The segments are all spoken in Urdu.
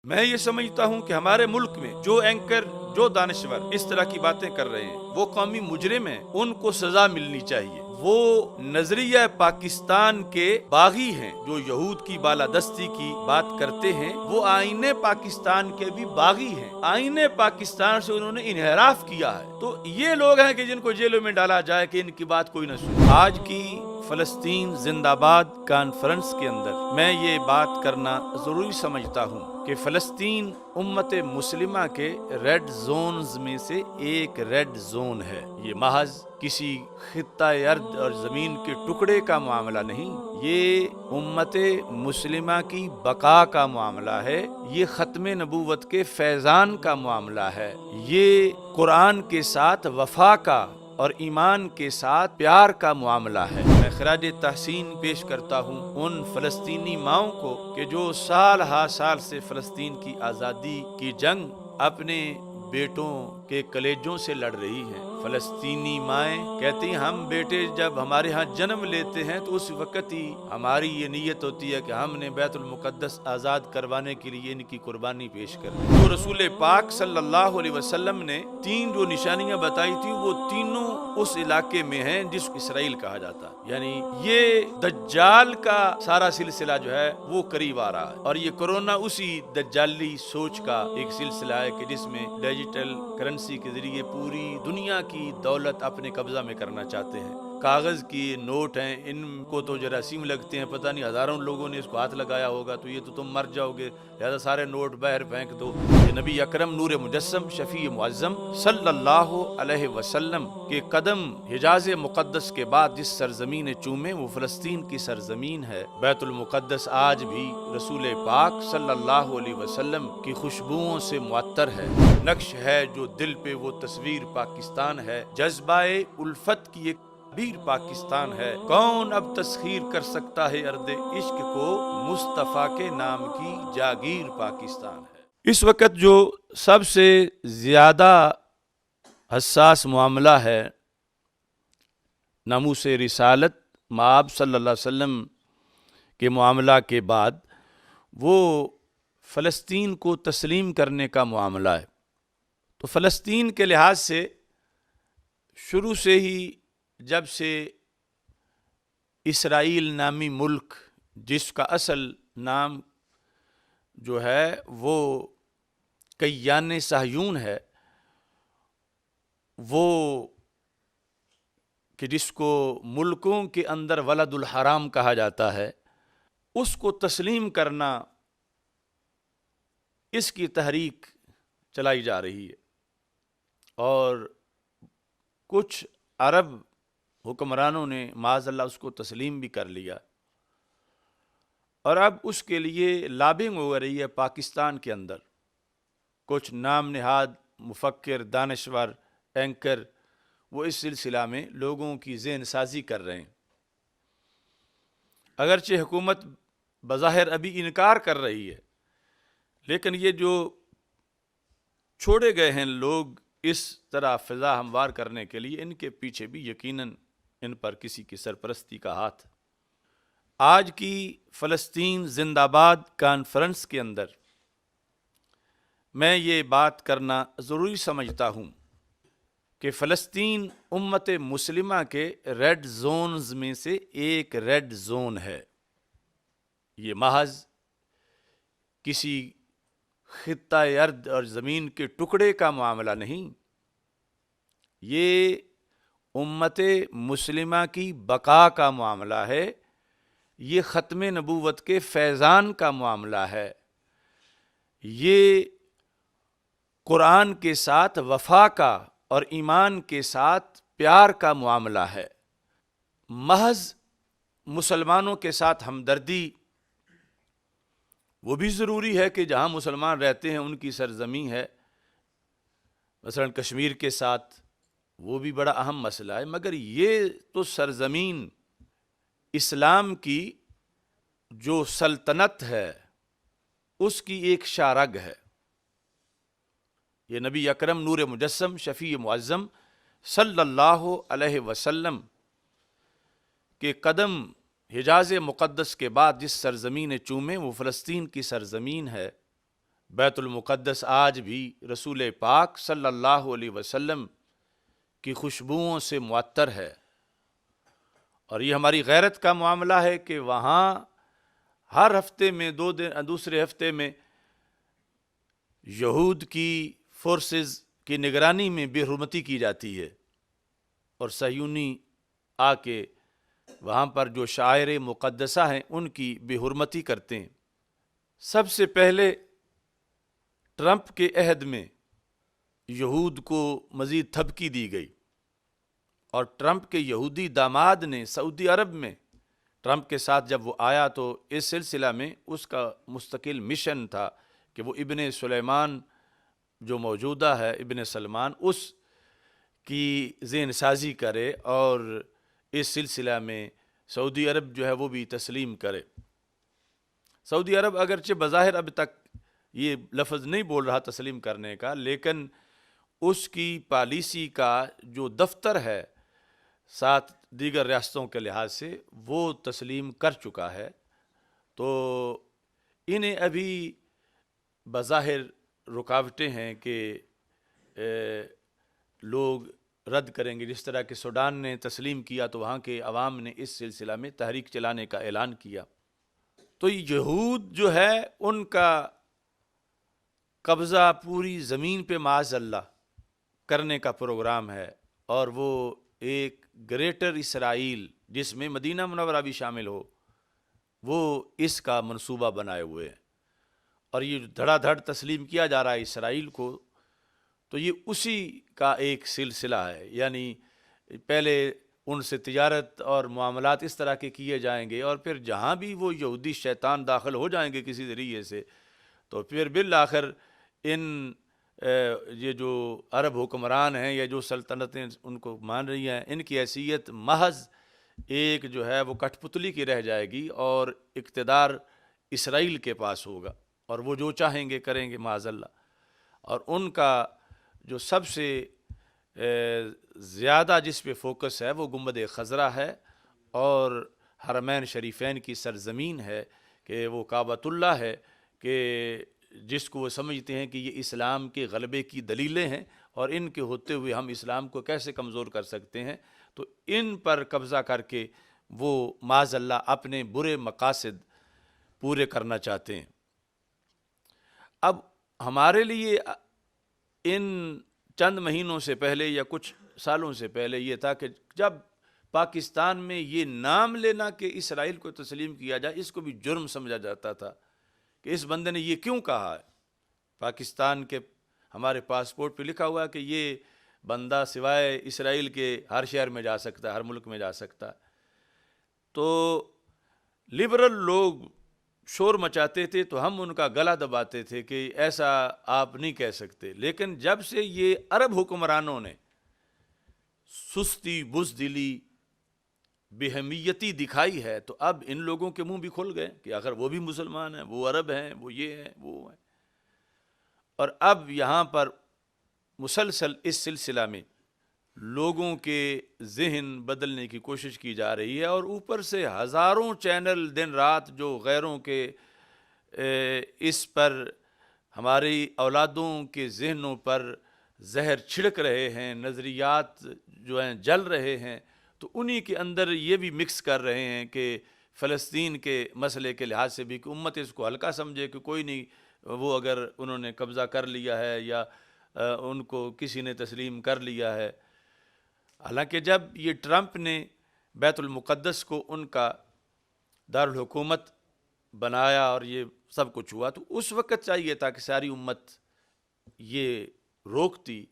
میں یہ سمجھتا ہوں کہ ہمارے ملک میں جو اینکر، جو دانشور اس طرح کی باتیں کر رہے ہیں وہ قومی مجرم ہیں، ان کو سزا ملنی چاہیے۔ وہ نظریہ پاکستان کے باغی ہیں جو یہود کی بالادستی کی بات کرتے ہیں، وہ آئین پاکستان کے بھی باغی ہیں۔ آئین پاکستان سے انہوں نے انحراف کیا ہے، تو یہ لوگ ہیں کہ جن کو جیلوں میں ڈالا جائے کہ ان کی بات کوئی نہ سنے۔ آج کی فلسطین زندہ باد کانفرنس کے اندر میں یہ بات کرنا ضروری سمجھتا ہوں کہ فلسطین امت مسلمہ کے ریڈ زونز میں سے ایک ریڈ زون ہے۔ یہ محض کسی خطہ ارض اور زمین کے ٹکڑے کا معاملہ نہیں، یہ امت مسلمہ کی بقا کا معاملہ ہے، یہ ختم نبوت کے فیضان کا معاملہ ہے، یہ قرآن کے ساتھ وفا کا اور ایمان کے ساتھ پیار کا معاملہ ہے۔ میں خراج تحسین پیش کرتا ہوں ان فلسطینی ماؤں کو کہ جو سال ہا سال سے فلسطین کی آزادی کی جنگ اپنے بیٹوں کے کلیجوں سے لڑ رہی ہیں۔ فلسطینی مائیں کہتی ہیں ہم بیٹے جب ہمارے ہاں جنم لیتے ہیں تو اس وقت ہی ہماری یہ نیت ہوتی ہے کہ ہم نے بیت المقدس آزاد کروانے کے لیے ان کی قربانی پیش کر دی۔ تو رسول پاک صلی اللہ علیہ وسلم نے تین جو نشانیاں بتائی تھی وہ تینوں اس علاقے میں ہیں جس کو اسرائیل کہا جاتا ہے، یعنی یہ دجال کا سارا سلسلہ جو ہے وہ قریب آ رہا ہے، اور یہ کرونا اسی دجالی سوچ کا ایک سلسلہ ہے کہ جس میں ڈیجیٹل کرنسی کے ذریعے پوری دنیا کی دولت اپنے قبضہ میں کرنا چاہتے ہیں۔ کاغذ کی نوٹ ہیں، ان کو تو جراثیم لگتے ہیں، پتہ نہیں ہزاروں لوگوں نے اس کو ہاتھ لگایا ہوگا تو یہ تو تم مر جاؤ گے، لہذا سارے نوٹ باہر پھینک دو۔ یہ نبی اکرم نور مجسم شفیع معظم صلی اللہ علیہ وسلم کے قدم حجاز مقدس کے بعد جس سرزمین چومے وہ فلسطین کی سرزمین ہے۔ بیت المقدس آج بھی رسول پاک صلی اللہ علیہ وسلم کی خوشبوؤں سے معطر ہے، نقش ہے جو دل پہ وہ تصویر پاکستان ہے، جذبہ الفت کی ایک تعبیر پاکستان ہے۔ کون اب تسخیر کر سکتا ہے ارض عشق کو، مصطفیٰ کے نام کی جاگیر پاکستان ہے۔ اس وقت جو سب سے زیادہ حساس معاملہ ہے ناموس رسالت مآب صلی اللہ علیہ وسلم کے معاملہ کے بعد وہ فلسطین کو تسلیم کرنے کا معاملہ ہے۔ تو فلسطین کے لحاظ سے شروع سے ہی جب سے اسرائیل نامی ملک جس کا اصل نام جو ہے وہ کیان صہیون ہے، وہ کہ جس کو ملکوں کے اندر ولد الحرام کہا جاتا ہے، اس کو تسلیم کرنا، اس کی تحریک چلائی جا رہی ہے، اور کچھ عرب حکمرانوں نے معاذ اللہ اس کو تسلیم بھی کر لیا، اور اب اس کے لیے لابنگ ہو رہی ہے پاکستان کے اندر۔ کچھ نام نہاد مفکر، دانشور، اینکر وہ اس سلسلہ میں لوگوں کی ذہن سازی کر رہے ہیں۔ اگرچہ حکومت بظاہر ابھی انکار کر رہی ہے، لیکن یہ جو چھوڑے گئے ہیں لوگ اس طرح فضا ہموار کرنے کے لیے، ان کے پیچھے بھی یقیناً ان پر کسی کی سرپرستی کا ہاتھ۔ آج کی فلسطین زندہ باد کانفرنس کے اندر میں یہ بات کرنا ضروری سمجھتا ہوں کہ فلسطین امت مسلمہ کے ریڈ زونز میں سے ایک ریڈ زون ہے۔ یہ محض کسی خطہ ارض اور زمین کے ٹکڑے کا معاملہ نہیں، یہ امت مسلمہ کی بقا کا معاملہ ہے، یہ ختم نبوت کے فیضان کا معاملہ ہے، یہ قرآن کے ساتھ وفا کا اور ایمان کے ساتھ پیار کا معاملہ ہے۔ محض مسلمانوں کے ساتھ ہمدردی وہ بھی ضروری ہے کہ جہاں مسلمان رہتے ہیں ان کی سرزمین ہے، مثلا کشمیر کے ساتھ، وہ بھی بڑا اہم مسئلہ ہے، مگر یہ تو سرزمین اسلام کی جو سلطنت ہے اس کی ایک شارگ ہے۔ یہ نبی اکرم نور مجسم شفیع معظم صلی اللہ علیہ وسلم کے قدم حجاز مقدس کے بعد جس سرزمین چومے وہ فلسطین کی سرزمین ہے، بیت المقدس آج بھی رسول پاک صلی اللہ علیہ وسلم کی خوشبوؤں سے معطر ہے، اور یہ ہماری غیرت کا معاملہ ہے کہ وہاں ہر ہفتے میں دوسرے ہفتے میں یہود کی فورسز کی نگرانی میں بے حرمتی کی جاتی ہے، اور صہیونی آ کے وہاں پر جو شاعر مقدسہ ہیں ان کی بے حرمتی کرتے ہیں۔ سب سے پہلے ٹرمپ کے عہد میں یہود کو مزید تھپکی دی گئی، اور ٹرمپ کے یہودی داماد نے سعودی عرب میں ٹرمپ کے ساتھ جب وہ آیا تو اس سلسلہ میں اس کا مستقل مشن تھا کہ وہ ابن سلیمان جو موجودہ ہے، ابن سلمان، اس کی ذہن سازی کرے اور اس سلسلہ میں سعودی عرب جو ہے وہ بھی تسلیم کرے۔ سعودی عرب اگرچہ بظاہر اب تک یہ لفظ نہیں بول رہا تسلیم کرنے کا، لیکن اس کی پالیسی کا جو دفتر ہے 7 دیگر ریاستوں کے لحاظ سے وہ تسلیم کر چکا ہے، تو انہیں ابھی بظاہر رکاوٹیں ہیں کہ لوگ رد کریں گے۔ جس طرح کہ سوڈان نے تسلیم کیا تو وہاں کے عوام نے اس سلسلہ میں تحریک چلانے کا اعلان کیا۔ تو یہود جو ہے ان کا قبضہ پوری زمین پہ معاذ اللہ کرنے کا پروگرام ہے، اور وہ ایک گریٹر اسرائیل جس میں مدینہ منورہ بھی شامل ہو، وہ اس کا منصوبہ بنائے ہوئے ہیں، اور یہ دھڑا دھڑ تسلیم کیا جا رہا ہے اسرائیل کو، تو یہ اسی کا ایک سلسلہ ہے۔ یعنی پہلے ان سے تجارت اور معاملات اس طرح کے کیے جائیں گے، اور پھر جہاں بھی وہ یہودی شیطان داخل ہو جائیں گے کسی ذریعے سے، تو پھر بالآخر یہ جو عرب حکمران ہیں یا جو سلطنتیں ان کو مان رہی ہیں، ان کی حیثیت محض ایک جو ہے وہ کٹھ پتلی کی رہ جائے گی، اور اقتدار اسرائیل کے پاس ہوگا، اور وہ جو چاہیں گے کریں گے معاذ اللہ۔ اور ان کا جو سب سے زیادہ جس پہ فوکس ہے وہ گنبد خضرا ہے، اور حرمین شریفین کی سرزمین ہے کہ وہ کعبۃ اللہ ہے، کہ جس کو وہ سمجھتے ہیں کہ یہ اسلام کے غلبے کی دلیلیں ہیں، اور ان کے ہوتے ہوئے ہم اسلام کو کیسے کمزور کر سکتے ہیں، تو ان پر قبضہ کر کے وہ معاذ اللہ اپنے برے مقاصد پورے کرنا چاہتے ہیں۔ اب ہمارے لیے ان چند مہینوں سے پہلے یا کچھ سالوں سے پہلے یہ تھا کہ جب پاکستان میں یہ نام لینا کہ اسرائیل کو تسلیم کیا جائے، اس کو بھی جرم سمجھا جاتا تھا کہ اس بندے نے یہ کیوں کہا ہے۔ پاکستان کے ہمارے پاسپورٹ پہ لکھا ہوا ہے کہ یہ بندہ سوائے اسرائیل کے ہر شہر میں جا سکتا ہے، ہر ملک میں جا سکتا ہے۔ تو لبرل لوگ شور مچاتے تھے تو ہم ان کا گلا دباتے تھے کہ ایسا آپ نہیں کہہ سکتے، لیکن جب سے یہ عرب حکمرانوں نے سستی، بزدلی، بے اہمیتی دکھائی ہے، تو اب ان لوگوں کے منہ بھی کھل گئے کہ اگر وہ بھی مسلمان ہیں، وہ عرب ہیں، وہ یہ ہیں، وہ ہیں، اور اب یہاں پر مسلسل اس سلسلہ میں لوگوں کے ذہن بدلنے کی کوشش کی جا رہی ہے، اور اوپر سے ہزاروں چینل دن رات جو غیروں کے اس پر ہماری اولادوں کے ذہنوں پر زہر چھڑک رہے ہیں، نظریات جو ہیں جل رہے ہیں، تو انہی کے اندر یہ بھی مکس کر رہے ہیں کہ فلسطین کے مسئلے کے لحاظ سے بھی کہ امت اس کو ہلکا سمجھے کہ کوئی نہیں، وہ اگر انہوں نے قبضہ کر لیا ہے یا ان کو کسی نے تسلیم کر لیا ہے۔ حالانکہ جب یہ ٹرمپ نے بیت المقدس کو ان کا دارالحکومت بنایا اور یہ سب کچھ ہوا، تو اس وقت چاہیے تھا کہ ساری امت یہ روکتی،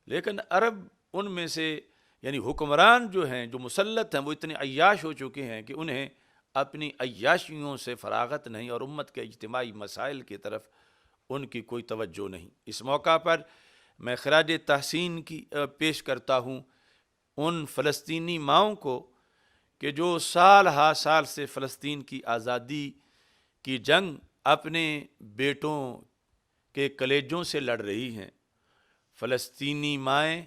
لیکن عرب ان میں سے یعنی حکمران جو ہیں، جو مسلط ہیں، وہ اتنے عیاش ہو چکے ہیں کہ انہیں اپنی عیاشیوں سے فراغت نہیں، اور امت کے اجتماعی مسائل کی طرف ان کی کوئی توجہ نہیں۔ اس موقع پر میں خراج تحسین کی پیش کرتا ہوں ان فلسطینی ماؤں کو کہ جو سال ہا سال سے فلسطین کی آزادی کی جنگ اپنے بیٹوں کے کلیجوں سے لڑ رہی ہیں۔ فلسطینی مائیں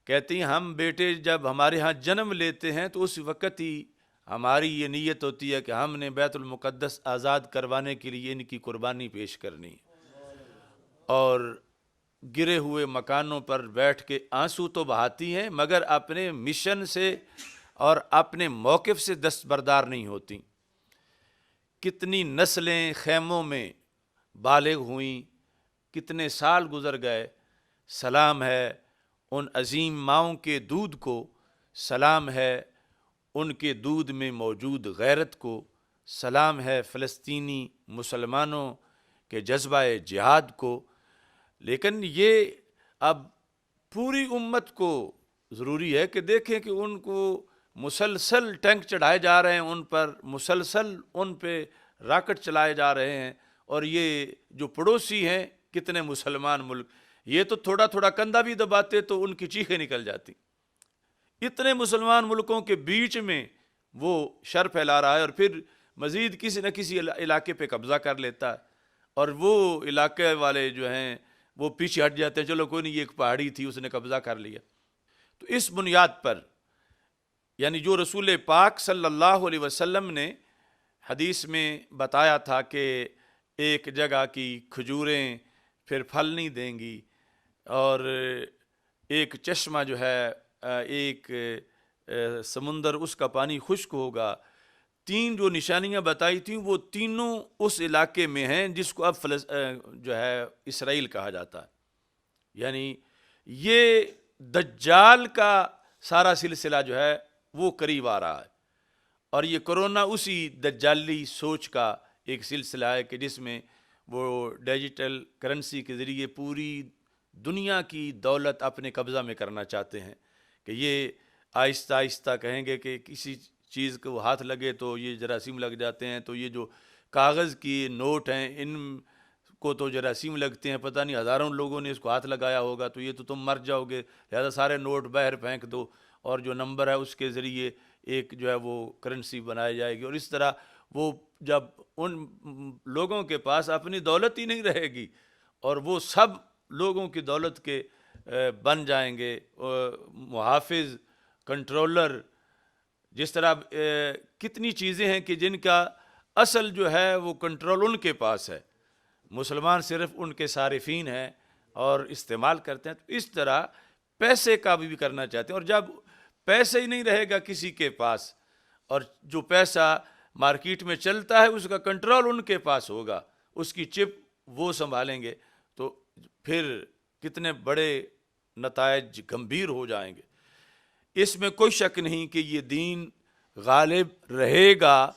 کہتی ہیں ہم بیٹے جب ہمارے ہاں جنم لیتے ہیں تو اس وقت ہی ہماری یہ نیت ہوتی ہے کہ ہم نے بیت المقدس آزاد کروانے کے لیے ان کی قربانی پیش کرنی ہے۔ اور گرے ہوئے مکانوں پر بیٹھ کے آنسو تو بہاتی ہیں مگر اپنے مشن سے اور اپنے موقف سے دستبردار نہیں ہوتی۔ کتنی نسلیں خیموں میں بالغ ہوئیں، کتنے سال گزر گئے، سلام ہے ان عظیم ماؤں کے دودھ کو، سلام ہے ان کے دودھ میں موجود غیرت کو، سلام ہے فلسطینی مسلمانوں کے جذبہ جہاد کو۔ لیکن یہ اب پوری امت کو ضروری ہے کہ دیکھیں کہ ان کو مسلسل ٹینک چڑھائے جا رہے ہیں، ان پر مسلسل ان پہ راکٹ چلائے جا رہے ہیں، اور یہ جو پڑوسی ہیں کتنے مسلمان ملک، یہ تو تھوڑا تھوڑا کندھا بھی دباتے تو ان کی چیخیں نکل جاتی۔ اتنے مسلمان ملکوں کے بیچ میں وہ شر پھیلا رہا ہے، اور پھر مزید کسی نہ کسی علاقے پہ قبضہ کر لیتا ہے، اور وہ علاقے والے جو ہیں وہ پیچھے ہٹ جاتے ہیں، چلو کوئی نہیں، یہ ایک پہاڑی تھی اس نے قبضہ کر لیا۔ تو اس بنیاد پر یعنی جو رسول پاک صلی اللہ علیہ وسلم نے حدیث میں بتایا تھا کہ ایک جگہ کی کھجوریں پھر پھل نہیں دیں گی، اور ایک چشمہ جو ہے، ایک سمندر اس کا پانی خشک ہوگا، تین جو نشانیاں بتائی تھیں وہ تینوں اس علاقے میں ہیں جس کو اب جو ہے اسرائیل کہا جاتا ہے۔ یعنی یہ دجال کا سارا سلسلہ جو ہے وہ قریب آ رہا ہے، اور یہ کرونا اسی دجالی سوچ کا ایک سلسلہ ہے کہ جس میں وہ ڈیجیٹل کرنسی کے ذریعے پوری دنیا کی دولت اپنے قبضہ میں کرنا چاہتے ہیں، کہ یہ آہستہ آہستہ کہیں گے کہ کسی چیز کو ہاتھ لگے تو یہ جراثیم لگ جاتے ہیں، تو یہ جو کاغذ کی نوٹ ہیں ان کو تو جراثیم لگتے ہیں، پتہ نہیں ہزاروں لوگوں نے اس کو ہاتھ لگایا ہوگا تو یہ تو تم مر جاؤ گے، لہذا سارے نوٹ باہر پھینک دو، اور جو نمبر ہے اس کے ذریعے ایک جو ہے وہ کرنسی بنائی جائے گی، اور اس طرح وہ جب ان لوگوں کے پاس اپنی دولت ہی نہیں رہے گی اور وہ سب لوگوں کی دولت کے بن جائیں گے محافظ، کنٹرولر، جس طرح کتنی چیزیں ہیں کہ جن کا اصل جو ہے وہ کنٹرول ان کے پاس ہے، مسلمان صرف ان کے صارفین ہیں اور استعمال کرتے ہیں۔ تو اس طرح پیسے کا بھی کرنا چاہتے ہیں، اور جب پیسے ہی نہیں رہے گا کسی کے پاس، اور جو پیسہ مارکیٹ میں چلتا ہے اس کا کنٹرول ان کے پاس ہوگا، اس کی چپ وہ سنبھالیں گے، تو پھر کتنے بڑے نتائج گمبھیر ہو جائیں گے۔ اس میں کوئی شک نہیں کہ یہ دین غالب رہے گا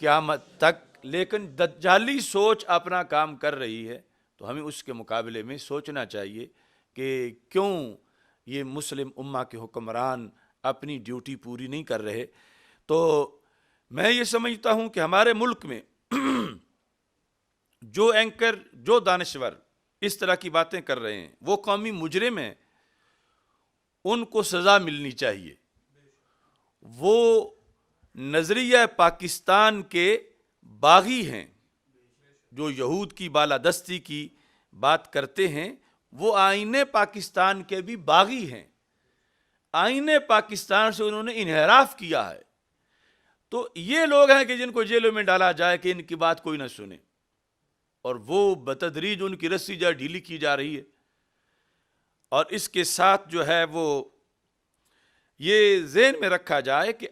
قیامت تک، لیکن دجالی سوچ اپنا کام کر رہی ہے، تو ہمیں اس کے مقابلے میں سوچنا چاہیے کہ کیوں یہ مسلم امہ کے حکمران اپنی ڈیوٹی پوری نہیں کر رہے۔ تو میں یہ سمجھتا ہوں کہ ہمارے ملک میں جو اینکر، جو دانشور اس طرح کی باتیں کر رہے ہیں وہ قومی مجرم ہیں، ان کو سزا ملنی چاہیے۔ وہ نظریہ پاکستان کے باغی ہیں، جو یہود کی بالادستی کی بات کرتے ہیں، وہ آئین پاکستان کے بھی باغی ہیں، آئین پاکستان سے انہوں نے انحراف کیا ہے۔ تو یہ لوگ ہیں کہ جن کو جیلوں میں ڈالا جائے کہ ان کی بات کوئی نہ سنے، اور وہ بتدریج ان کی رسی جا ڈھیلی کی جا رہی ہے۔ اور اس کے ساتھ جو ہے وہ یہ ذہن میں رکھا جائے کہ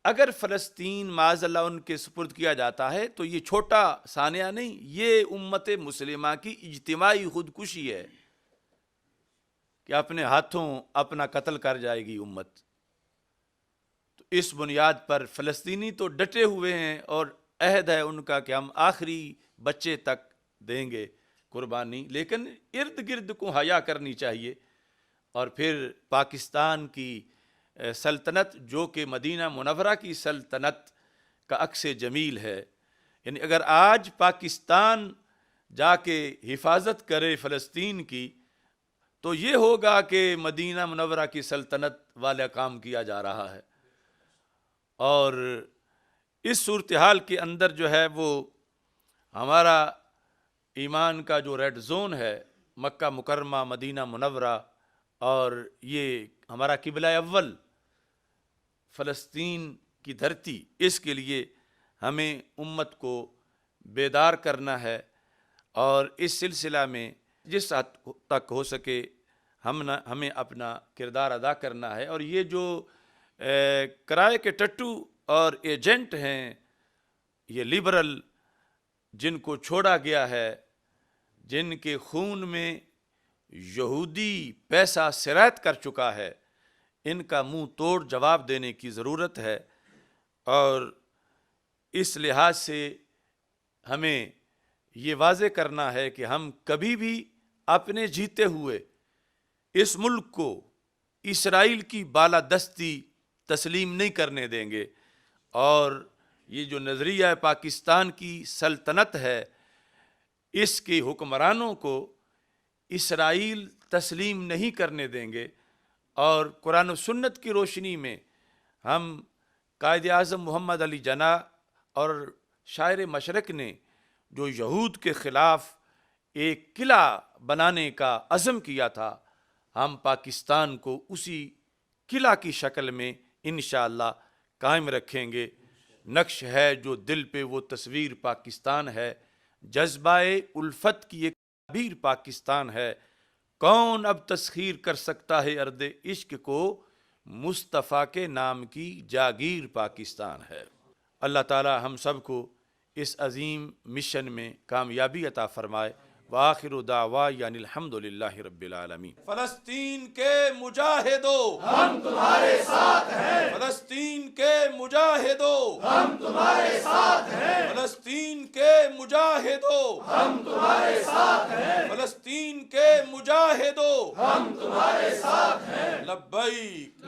اگر فلسطین معاذ اللہ ان کے سپرد کیا جاتا ہے تو یہ چھوٹا سانحہ نہیں، یہ امت مسلمہ کی اجتماعی خودکشی ہے کہ اپنے ہاتھوں اپنا قتل کر جائے گی امت۔ تو اس بنیاد پر فلسطینی تو ڈٹے ہوئے ہیں، اور عہد ہے ان کا کہ ہم آخری بچے تک دیں گے قربانی، لیکن ارد گرد کو حیا کرنی چاہیے۔ اور پھر پاکستان کی سلطنت جو کہ مدینہ منورہ کی سلطنت کا عکس جمیل ہے، یعنی اگر آج پاکستان جا کے حفاظت کرے فلسطین کی تو یہ ہوگا کہ مدینہ منورہ کی سلطنت والا کام کیا جا رہا ہے۔ اور اس صورتحال کے اندر جو ہے وہ ہمارا ایمان کا جو ریڈ زون ہے، مکہ مکرمہ، مدینہ منورہ، اور یہ ہمارا قبلہ اول فلسطین کی دھرتی، اس کے لیے ہمیں امت کو بیدار کرنا ہے، اور اس سلسلہ میں جس حد تک ہو سکے ہمیں اپنا کردار ادا کرنا ہے. اور یہ جو کرائے کے ٹٹو اور ایجنٹ ہیں، یہ لبرل جن کو چھوڑا گیا ہے، جن کے خون میں یہودی پیسہ سرایت کر چکا ہے، ان کا منہ توڑ جواب دینے کی ضرورت ہے. اور اس لحاظ سے ہمیں یہ واضح کرنا ہے کہ ہم کبھی بھی اپنے جیتے ہوئے اس ملک کو اسرائیل کی بالادستی تسلیم نہیں کرنے دیں گے. اور یہ جو نظریہ پاکستان کی سلطنت ہے، اس کے حکمرانوں کو اسرائیل تسلیم نہیں کرنے دیں گے. اور قرآن و سنت کی روشنی میں ہم قائد اعظم محمد علی جناح اور شاعر مشرق نے جو یہود کے خلاف ایک قلعہ بنانے کا عزم کیا تھا، ہم پاکستان کو اسی قلعہ کی شکل میں انشاءاللہ قائم رکھیں گے. نقش ہے جو دل پہ وہ تصویر پاکستان ہے، جذبہ الفت کی ایک تعبیر پاکستان ہے. کون اب تسخیر کر سکتا ہے ارض عشق کو، مصطفیٰ کے نام کی جاگیر پاکستان ہے. اللہ تعالی ہم سب کو اس عظیم مشن میں کامیابی عطا فرمائے. وآخر دعوانا الحمدللہ رب العالمین. فلسطین کے مجاہدو ہم تمہارے ساتھ ہیں، فلسطین کے مجاہدو ہم تمہارے ساتھ ہیں، فلسطین کے مجاہدو ہم تمہارے ساتھ ہیں، فلسطین کے مجاہدو ہم تمہارے ساتھ ہیں. لبیک